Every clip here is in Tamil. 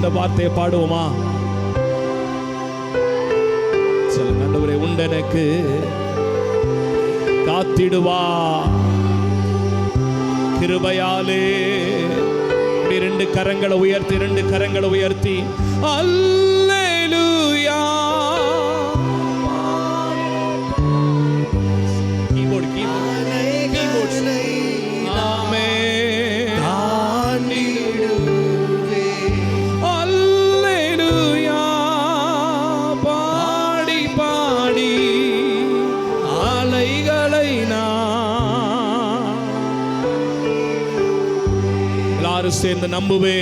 இந்த வார்த்தையை பாடுவோமா? சொல்லுங்க, ஆண்டவரே உண்டெனக்கு காத்திடுவா கிருபையாலே. இரண்டு கரங்களை உயர்த்தி அல்லேலூயா. சேர்ந்து நம்புவே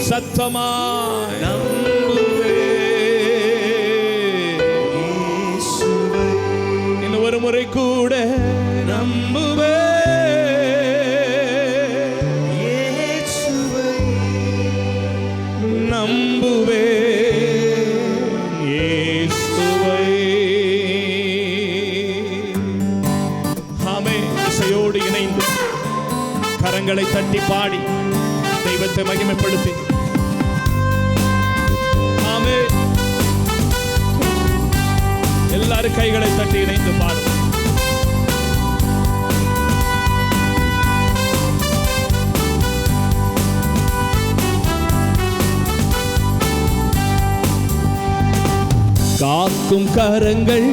சத்தமாய் நம்புவே. இன்னும் ஒரு முறை கூட நம்புவே. நம்புவே இணைந்து கரங்களை தட்டி பாடி தெய்வத்தை மகிமைப்படுத்தி ஆமென். எல்லாரும் கைகளை தட்டி இணைந்து பாடு. காக்கும் கரங்கள்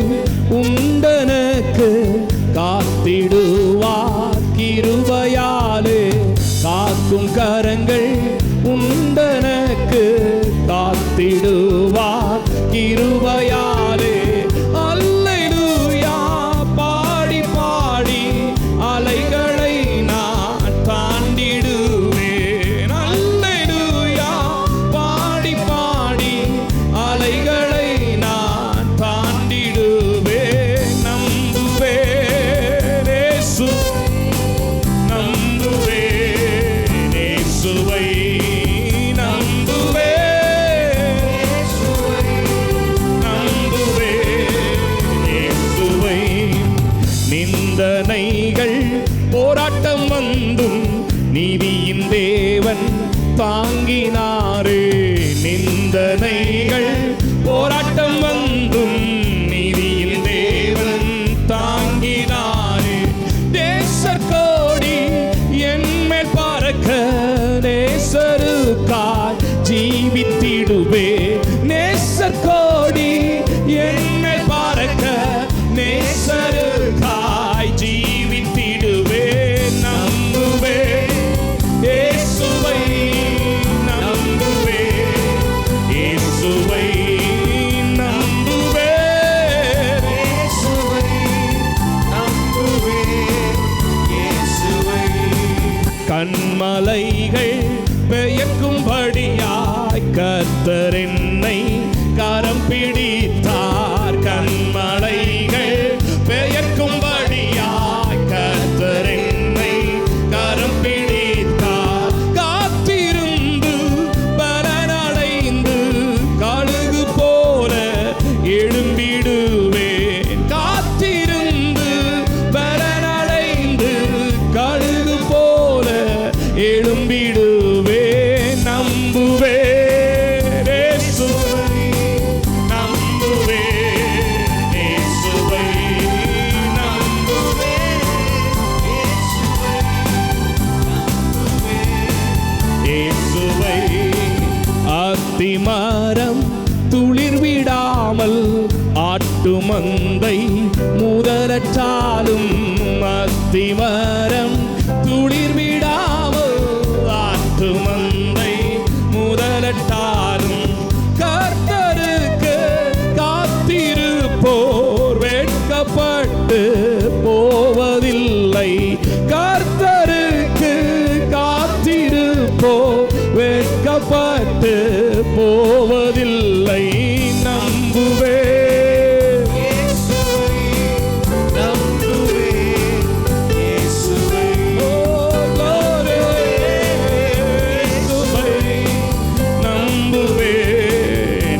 உண்டனக்கு காத்திடுவார் கிருபையாலே. காக்கும் கரங்கள் உண்டனக்கு காத்திடுவார் கிருபையாலே. அல்லேலூயா பாடி பாடி அலைகளை நான் தாண்டிடுவேன். அல்லேலூயா பாடி பாடி அலைகளை நான் தாண்டிடுவேன். நம்புவேன் இயேசுவை, நிந்தனைகள் போராட்டம் வந்தும் நீதியின் தேவன் தாங்கினாரே. நிந்தனைகள் போராட்டம் வந்தும் நீதியின் தேவன் தாங்கினாரே. தேசக்கோடி என்மேல் பறக்க நேசருக்காய் ஜீவித்திடுவே. நேசக்கோடி என்மேல் பறக்க நேசருக்காய் ஜீவித்திடுவே. நம்புவே இயேசுவை, நம்புவே இயேசுவை, நம்புவே இயேசுவை, நம்புவே இயேசுவை. கண்மலைகள் பெயர்க்கும்படியாய் கர்த்தர் என்னை கரம் பிடித்தார். கண்மலைகள் பெயர்க்கும்படியாய் கர்த்தர் என்னை கரம் பிடித்தார். காத்திருந்து பலனடைந்து கழுகு போல எழும்பிடுவேன். காத்திருந்து பலனடைந்து கழுகு போல எழும்பிடுவேன். நம்புவே அத்திமரம் துளிர் விடாமல் ஆட்டு மந்தை முதலற்றாலும். அத்திமரம் துளிர் விடாமல் ஆட்டு மந்தை முதலற்றாலும். கர்த்தருக்கு காத்திருப்போர் வெட்கப்பட்டு போவதில்லை. கர்த்தருக்கு காத்திருப்போர் வெட்கப்பட்டு போவதில்லை. நம்புவே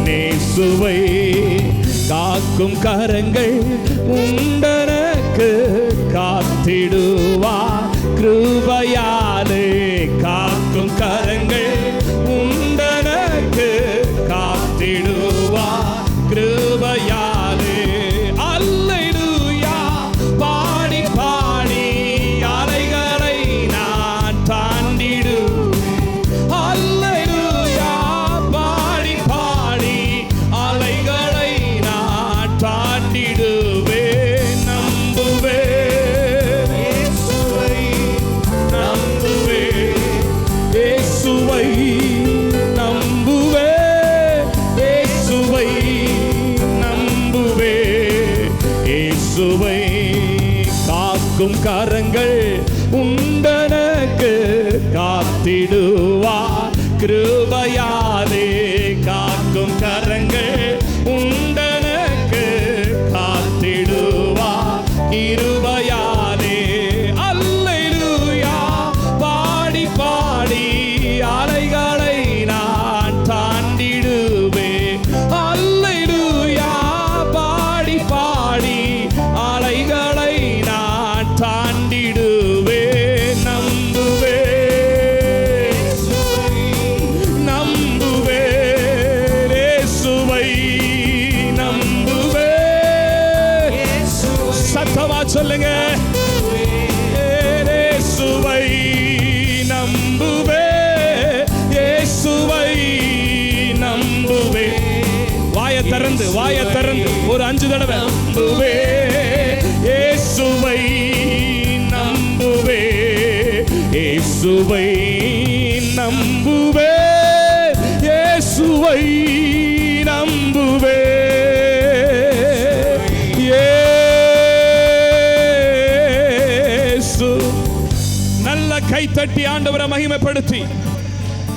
இயேசுவை. காக்கும் கரங்கள் உண்டனக்கு காத்திடு இயேசுவை நம்புவே, இயேசுவை நம்புவே, இயேசுவை. காக்கும் கரங்கள் உண்டனக்கு காத்திடுவார் கிருபையாலே. காக்கும் கரங்கள் உண்டனக்கு காத்திடுவார் கிருபையாலே. அல்லேலூயா பாடி பாடி அலைகளை நான் தாண்டிடுவேன். அல்லேலூயா பாடி பாடி அலைகளை நான் தாண்டிடுவேன். நம்புவே நம்புவே இயேசுவை நம்புவே. சத்தமா சொல்லுங்க, இயேசுவை நம்புவே, இயேசுவை நம்புவே. வாயை திறந்து ஒரு 5 தடவை நம்புவே, இயேசுவை நம்புவே, இயேசுவை நம்புவே, இயேசுவை நம்புவே. இயேசு. நல்ல கை தட்டி ஆண்டவரை மகிமைப்படுத்தி